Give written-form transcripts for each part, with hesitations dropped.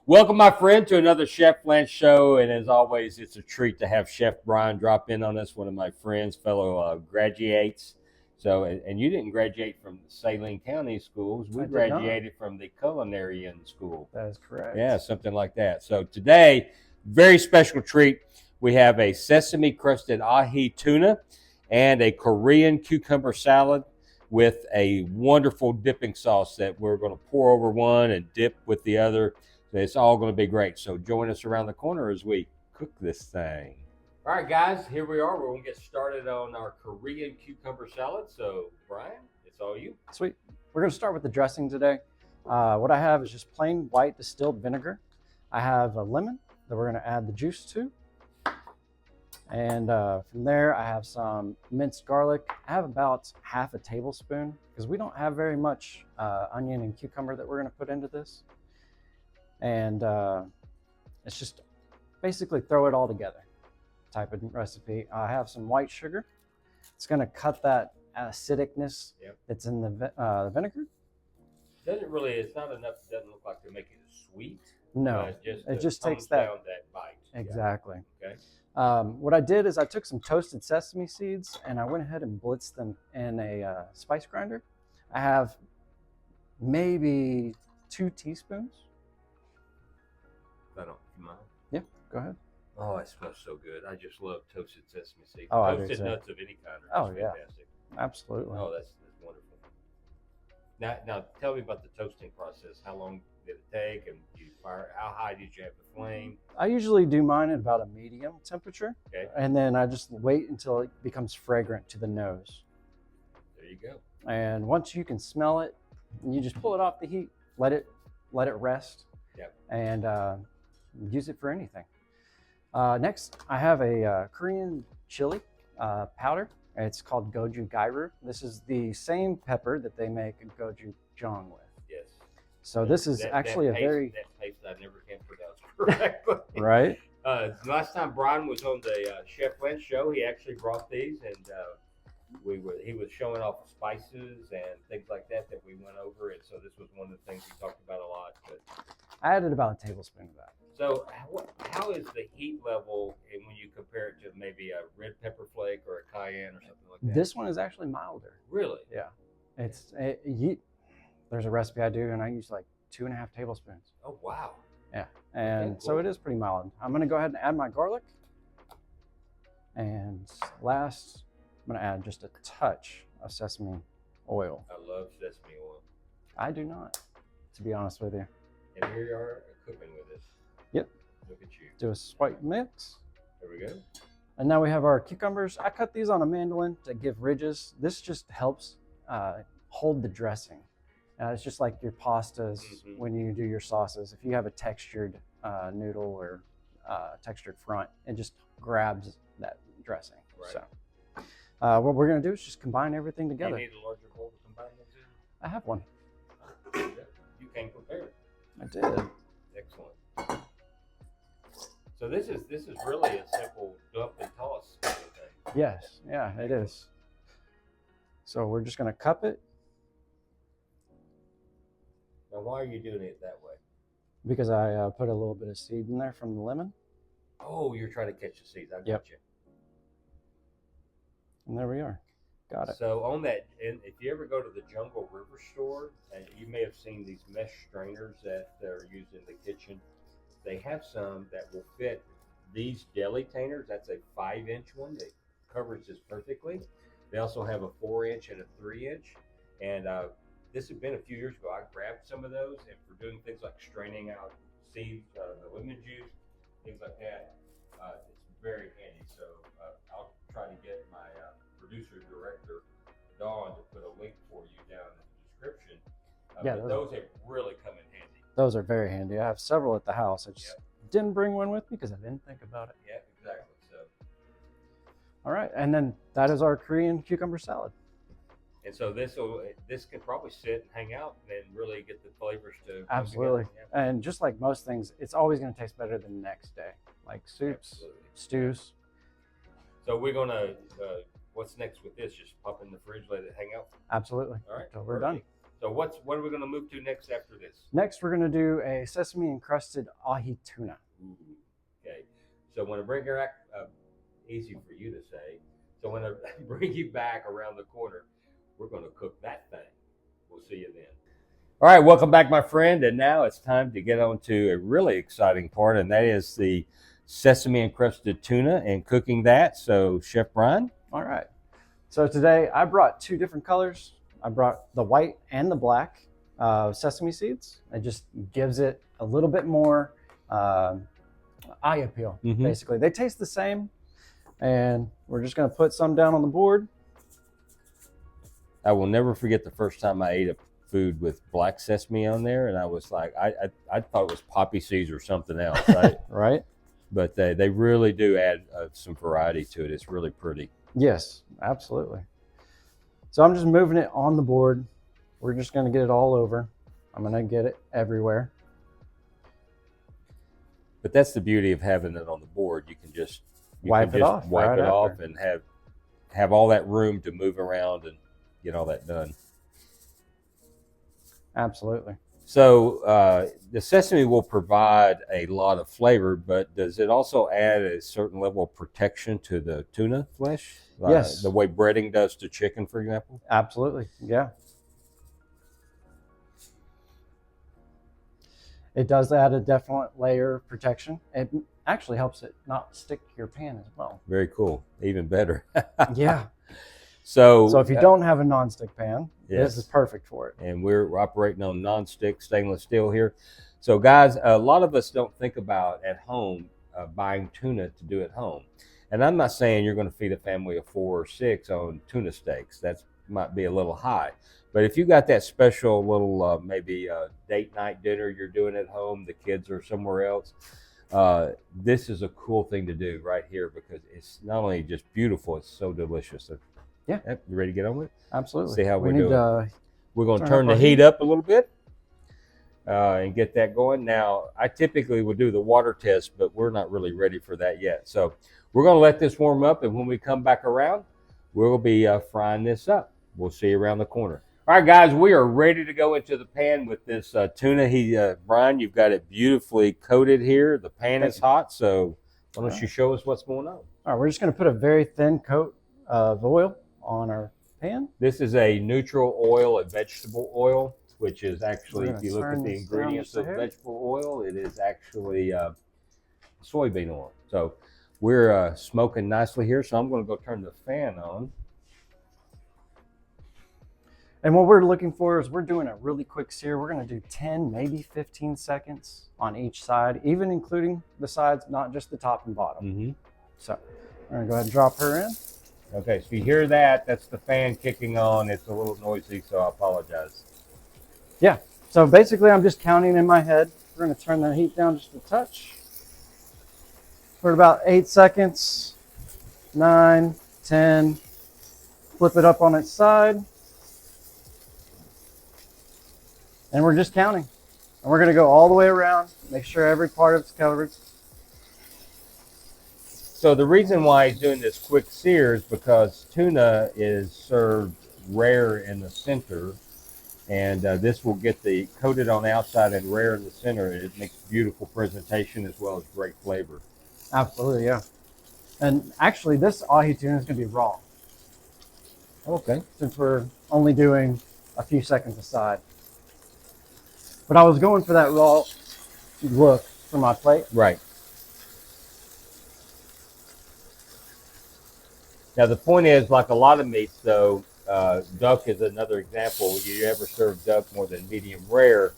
Welcome, my friend, to another Chef Lance show. And as always, it's a treat to have Chef Brian drop in on us, one of my friends, fellow graduates. So, and you didn't graduate from the Saline County schools. We graduated from the Culinary School. That is correct. Yeah, something like that. So today, very special treat. We have a sesame crusted ahi tuna and a Korean cucumber salad with a wonderful dipping sauce that we're going to pour over one and dip with the other. It's all going to be great. So join us around the corner as we cook this thing. All right, guys, here we are. We're going to get started on our Korean cucumber salad. So, Brian, it's all you. Sweet. We're going to start with the dressing today. What I have is just plain white distilled vinegar. I have a lemon that we're going to add the juice to. And from there, I have some minced garlic. I have about half a tablespoon because we don't have very much onion and cucumber that we're going to put into this. And it's just basically throw it all together type of recipe. I have some white sugar. It's going to cut that acidicness that's in the vinegar. It's not enough. It doesn't look like to make it sweet. No, it just takes that bite. Exactly. Yeah. Okay. What I did is I took some toasted sesame seeds and I went ahead and blitzed them in a spice grinder. I have maybe 2 teaspoons. I don't mind. Yeah, go ahead. Oh, it smells so good. I just love toasted sesame seeds. Oh, toasted nuts of any kind are just fantastic. Absolutely. Oh, that's wonderful. Now, tell me about the toasting process. How long did it take, and how high did you have the flame? I usually do mine at about a medium temperature. Okay. And then I just wait until it becomes fragrant to the nose. There you go. And once you can smell it, you just pull it off the heat, let it rest. Yep. And use it for anything. Next, I have a Korean chili powder. It's called goju gairu. This is the same pepper that they make gochujang with. Yes. So this is actually that paste I never can pronounce correctly. Right. Last time Brian was on the Chef Lynch show, he actually brought these, and he was showing off the spices and things like that we went over, and so this was one of the things we talked about a lot. But I added about a tablespoon of that. So how is the heat level when you compare it to maybe a red pepper flake or a cayenne or something like that? This one is actually milder. Really? Yeah. There's a recipe I do, and I use like 2.5 tablespoons. Oh, wow. Yeah. And so it is pretty mild. I'm going to go ahead and add my garlic. And last, I'm going to add just a touch of sesame oil. I love sesame oil. I do not, to be honest with you. And here you are cooking with us. Yep. Look at you. Do a slight mix. There we go. And now we have our cucumbers. I cut these on a mandolin to give ridges. This just helps hold the dressing. It's just like your pastas when you do your sauces. If you have a textured noodle or textured front, it just grabs that dressing. Right. So what we're going to do is just combine everything together. Do you need a larger bowl to combine those in? I have one. You came prepared. I did. Excellent. So this is really a simple dump and toss kind of thing. Yes, yeah, it is. So we're just going to cup it. Now, why are you doing it that way? Because I put a little bit of seed in there from the lemon. Oh, you're trying to catch the seeds. I got you. And there we are. Got it. So on that, and if you ever go to the Jungle River store, and you may have seen these mesh strainers that they're used in the kitchen. They have some that will fit these deli tainers. That's a 5-inch one that covers this perfectly. They also have a 4-inch and a 3-inch. And this had been a few years ago. I grabbed some of those, and for doing things like straining out seeds, the lemon juice, things like that, it's very handy. So I'll try to get my producer director Dawn to put a link for you down in the description. Those have really come in handy. Those are very handy. I have several at the house. I just didn't bring one with me because I didn't think about it. Yeah, exactly. So, all right, and then that is our Korean cucumber salad. And so this can probably sit and hang out and really get the flavors to absolutely. Come together. Yeah. And just like most things, it's always going to taste better the next day, like soups, stews. So we're gonna. What's next with this? Just pop in the fridge, let it hang out. Absolutely. All right. Until we're done. So what are we going to move to next after this? Next, we're going to do a sesame encrusted ahi tuna. Ooh, okay. So when I bring her back, easy for you to say. So when I bring you back around the corner, we're going to cook that thing. We'll see you then. All right, welcome back, my friend. And now it's time to get on to a really exciting part, and that is the sesame encrusted tuna and cooking that. So, Chef Brian. All right. So today I brought two different colors. I brought the white and the black sesame seeds. It just gives it a little bit more eye appeal, basically. They taste the same, and we're just going to put some down on the board. I will never forget the first time I ate a food with black sesame on there, and I was like, I thought it was poppy seeds or something else, right? Right. But they really do add some variety to it. It's really pretty. Yes, absolutely. So I'm just moving it on the board. We're just going to get it all over. I'm going to get it everywhere. But that's the beauty of having it on the board. You can just wipe it off and have all that room to move around and get all that done. Absolutely. So the sesame will provide a lot of flavor, but does it also add a certain level of protection to the tuna flesh? Yes. The way breading does to chicken, for example? Absolutely. Yeah. It does add a definite layer of protection. It actually helps it not stick to your pan as well. Very cool. Even better. Yeah. So if you don't have a nonstick pan, yes, this is perfect for it. And we're operating on nonstick stainless steel here. So guys, a lot of us don't think about at home buying tuna to do at home. And I'm not saying you're going to feed a family of 4 or 6 on tuna steaks. That might be a little high. But if you got that special little maybe date night dinner you're doing at home, the kids are somewhere else, this is a cool thing to do right here, because it's not only just beautiful, it's so delicious. So, yeah. You ready to get on with it? Absolutely. See how we're doing. We're going to turn the heat heat up a little bit and get that going. Now, I typically would do the water test, but we're not really ready for that yet. So we're going to let this warm up, and when we come back around, we'll be frying this up. We'll see you around the corner. All right, guys, we are ready to go into the pan with this tuna. Brian, you've got it beautifully coated here. The pan is hot, so why don't you show us what's going on? All right, we're just going to put a very thin coat of oil on our pan. This is a neutral oil, a vegetable oil, which is actually, if you look at the ingredients of vegetable oil, it is actually soybean oil. So we're smoking nicely here, so I'm going to go turn the fan on. And what we're looking for is we're doing a really quick sear. We're going to do 10, maybe 15 seconds on each side, even including the sides, not just the top and bottom. So we're going to go ahead and drop her in. Okay, so you hear that, that's the fan kicking on. It's a little noisy, so I apologize. Yeah, so basically I'm just counting in my head. We're going to turn the heat down just a touch. For about 8 seconds, 9, 10, flip it up on its side. And we're just counting. And we're going to go all the way around, make sure every part of it's covered. So the reason why he's doing this quick sear is because tuna is served rare in the center, and this will get the coated on the outside and rare in the center. It makes beautiful presentation as well as great flavor. Absolutely, yeah. And actually, this ahi tuna is going to be raw. Okay. Since we're only doing a few seconds aside. But I was going for that raw look for my plate. Right. Now, the point is, like a lot of meats, though, duck is another example. You ever serve duck more than medium rare.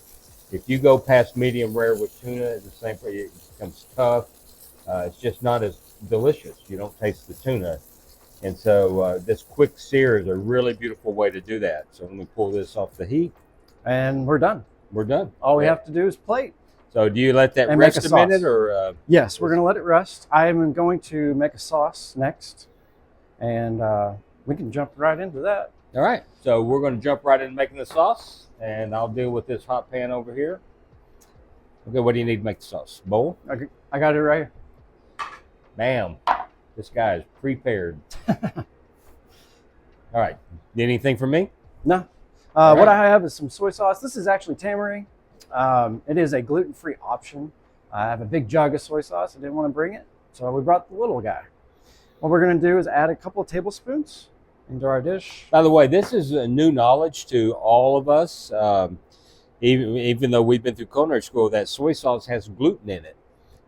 If you go past medium rare with tuna, it's the same way. It becomes tough. It's just not as delicious. You don't taste the tuna. And so this quick sear is a really beautiful way to do that. So let me pull this off the heat. And we're done. We're done. All we have to do is plate. So do you let that rest a minute? Or yes, we're going to let it rest. I am going to make a sauce next. And we can jump right into that. All right. So we're going to jump right into making the sauce. And I'll deal with this hot pan over here. Okay, what do you need to make the sauce? Bowl? I got it right here. Bam. This guy is prepared. All right. Need anything from me? No. What I have is some soy sauce. This is actually tamari. It is a gluten-free option. I have a big jug of soy sauce. I didn't want to bring it, so we brought the little guy. What we're going to do is add a couple of tablespoons into our dish. By the way, this is a new knowledge to all of us. Even though we've been through culinary school, that soy sauce has gluten in it.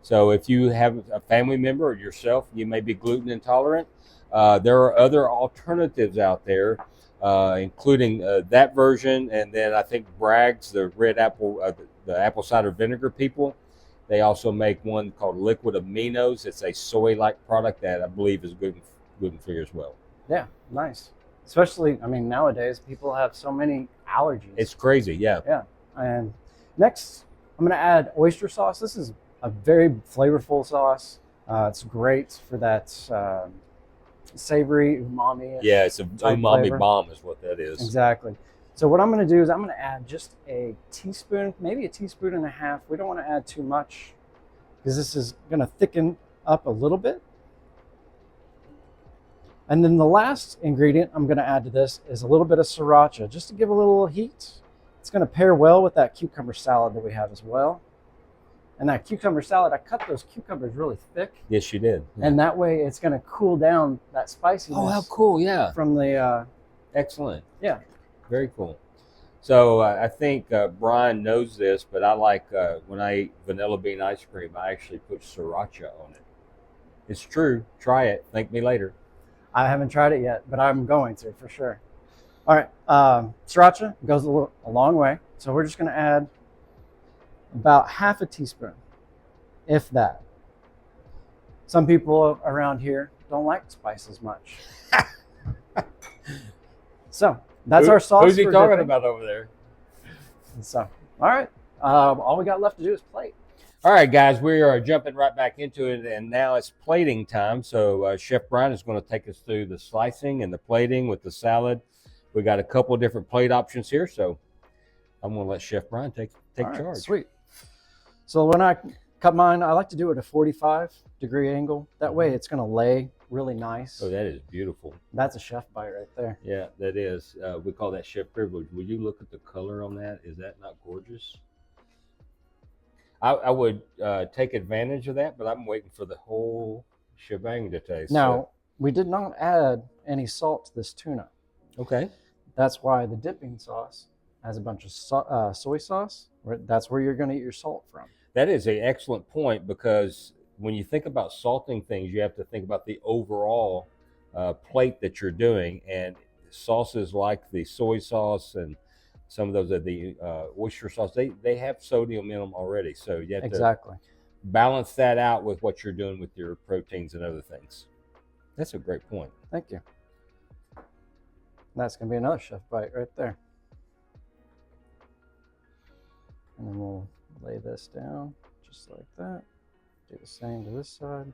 So if you have a family member or yourself, you may be gluten intolerant. There are other alternatives out there, including that version, and then I think Bragg's, the red apple, the apple cider vinegar people. They also make one called liquid aminos. It's a soy-like product that I believe is gluten-free as well. Yeah, nice. Especially, I mean, nowadays people have so many allergies. It's crazy, yeah. Yeah. And next, I'm going to add oyster sauce. This is a very flavorful sauce. It's great for that savory umami. Yeah, it's a umami flavor. bomb is what that is. Exactly. So what I'm going to do is I'm going to add just a teaspoon, maybe a teaspoon and a half. We don't want to add too much because this is going to thicken up a little bit. And then the last ingredient I'm going to add to this is a little bit of sriracha, just to give a little heat. It's going to pair well with that cucumber salad that we have as well. And that cucumber salad, I cut those cucumbers really thick. Yes, you did. Yeah. And that way it's going to cool down that spiciness. Oh, how cool, yeah. From the... Excellent. Yeah. Very cool. So I think Brian knows this, but I like when I eat vanilla bean ice cream, I actually put sriracha on it. It's true. Try it. Thank me later. I haven't tried it yet, but I'm going to for sure. All right. Sriracha goes a long way. So we're just going to add about half a teaspoon, if that. Some people around here don't like spices much. So that's our sauce. Who's he talking about over there? So, all right. All we got left to do is plate. All right, guys, we are jumping right back into it, and now it's plating time. So Chef Brian is going to take us through the slicing and the plating with the salad. We got a couple of different plate options here, so I'm going to let Chef Brian take All charge. Right, sweet. So when I cut mine, I like to do it at a 45-degree angle. That way it's going to lay really nice. Oh, that is beautiful. That's a chef bite right there. Yeah, that is. We call that chef privilege. Would you look at the color on that? Is that not gorgeous? I would take advantage of that, but I'm waiting for the whole shebang to taste. Now, we did not add any salt to this tuna. Okay. That's why the dipping sauce has a bunch of soy sauce. That's where you're going to get your salt from. That is an excellent point, because when you think about salting things, you have to think about the overall plate that you're doing. And sauces like the soy sauce and some of those are the oyster sauce, they have sodium in them already. So you have to balance that out with what you're doing with your proteins and other things. That's a great point. Thank you. That's going to be another chef bite right there. And then we'll lay this down just like that. Do the same to this side.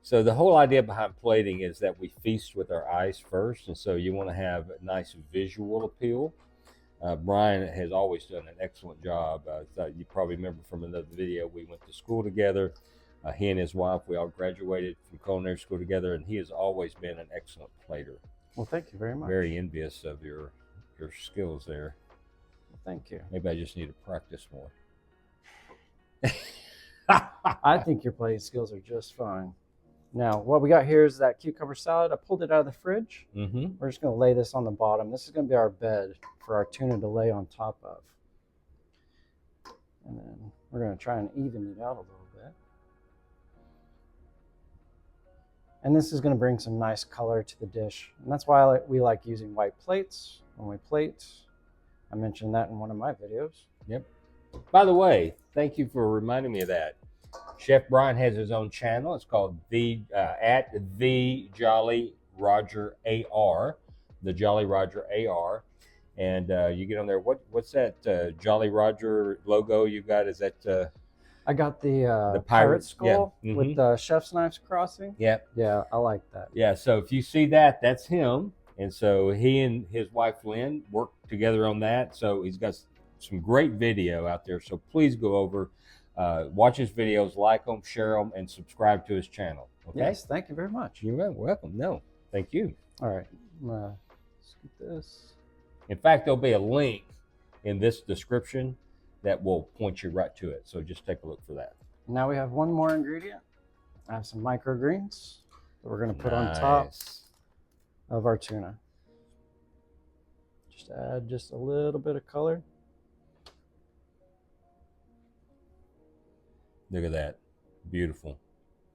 So the whole idea behind plating is that we feast with our eyes first. And so you want to have a nice visual appeal. Brian has always done an excellent job. You probably remember from another video, we went to school together. He and his wife, we all graduated from culinary school together, and he has always been an excellent plater. Well, thank you very much. Very envious of your skills there. Well, thank you. Maybe I just need to practice more. I think your plating skills are just fine. Now, what we got here is that cucumber salad. I pulled it out of the fridge. Mm-hmm. We're just going to lay this on the bottom. This is going to be our bed for our tuna to lay on top of. And then we're going to try and even it out a little bit. And this is going to bring some nice color to the dish. And that's why we like using white plates when we plate. I mentioned that in one of my videos. Yep. By the way, thank you for reminding me of that. Chef Brian has his own channel. It's called at the Jolly Roger AR, the Jolly Roger AR, and you get on there. What's that Jolly Roger logo you got? Is that? I got the pirate skull with the chef's knives crossing. Yeah, yeah, I like that. Yeah, so if you see that, that's him, and so he and his wife Lynn work together on that. So he's got some great video out there. So please go over. Watch his videos, like them, share them, and subscribe to his channel. Okay? Yes, thank you very much. You're welcome. No, thank you. All right, I'm gonna scoop this. In fact, there'll be a link in this description that will point you right to it. So just take a look for that. Now we have one more ingredient. I have some microgreens that we're going to put on top of our tuna. Just add just a little bit of color. Look at that. Beautiful.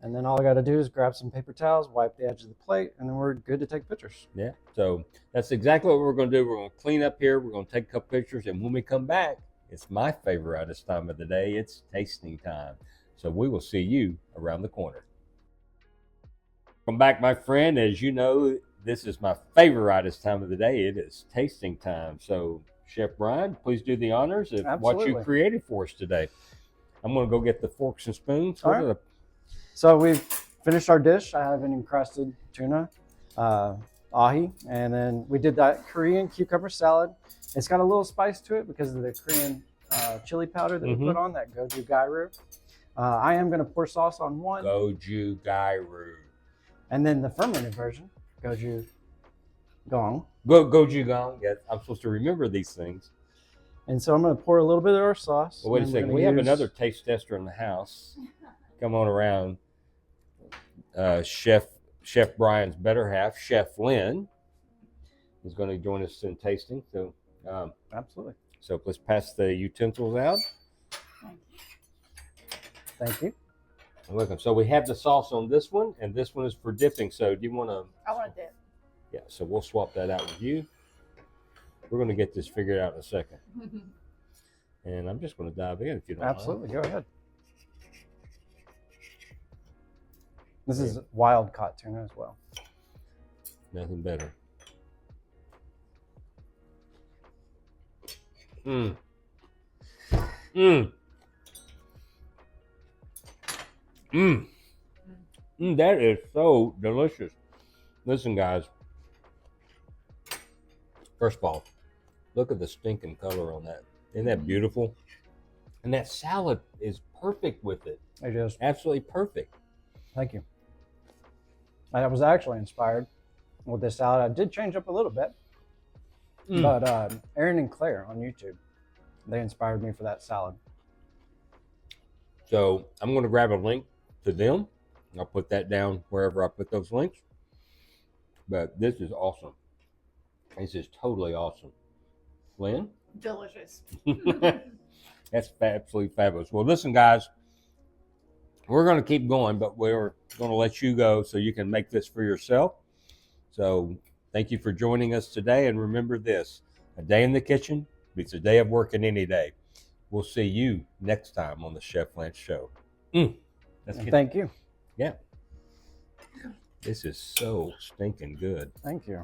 And then all I got to do is grab some paper towels, wipe the edge of the plate, and then we're good to take pictures. Yeah. So that's exactly what we're going to do. We're going to clean up here. We're going to take a couple pictures. And when we come back, it's my favorite time of the day. It's tasting time. So we will see you around the corner. Welcome back, my friend. As you know, this is my favorite time of the day. It is tasting time. So Chef Brian, please do the honors of what you created for us today. I'm going to go get the forks and spoons. All right. So we've finished our dish. I have an encrusted tuna, ahi, and then we did that Korean cucumber salad. It's got a little spice to it because of the Korean chili powder that we put on, that goju gairu. I am going to pour sauce on one. Goju gairu. And then the fermented version, goju gong. Goju gong. Yes, I'm supposed to remember these things. And so I'm going to pour a little bit of our sauce. Well, wait a second. We have another taste tester in the house. Come on around. Chef Brian's better half, Chef Lynn, is going to join us in tasting. So, absolutely. So let's pass the utensils out. Thank you. You're welcome. So we have the sauce on this one, and this one is for dipping. So do you want to? I want to dip. Yeah. So we'll swap that out with you. We're going to get this figured out in a second. And I'm just going to dive in if you don't mind. Absolutely. Go ahead. This is wild caught tuna as well. Nothing better. Mmm. Mmm. Mmm. That is so delicious. Listen, guys. First of all, look at the stinking color on that. Isn't that beautiful? And that salad is perfect with it. It is. Absolutely perfect. Thank you. I was actually inspired with this salad. I did change up a little bit, but Aaron and Claire on YouTube, they inspired me for that salad. So I'm going to grab a link to them. I'll put that down wherever I put those links. But this is awesome. This is totally awesome. Lynn? Delicious. That's absolutely fabulous. Well, listen, guys. We're going to keep going, but we're going to let you go so you can make this for yourself. So thank you for joining us today. And remember this, a day in the kitchen beats a day of working any day. We'll see you next time on the Chef Lance Show. Thank you. Yeah. This is so stinking good. Thank you.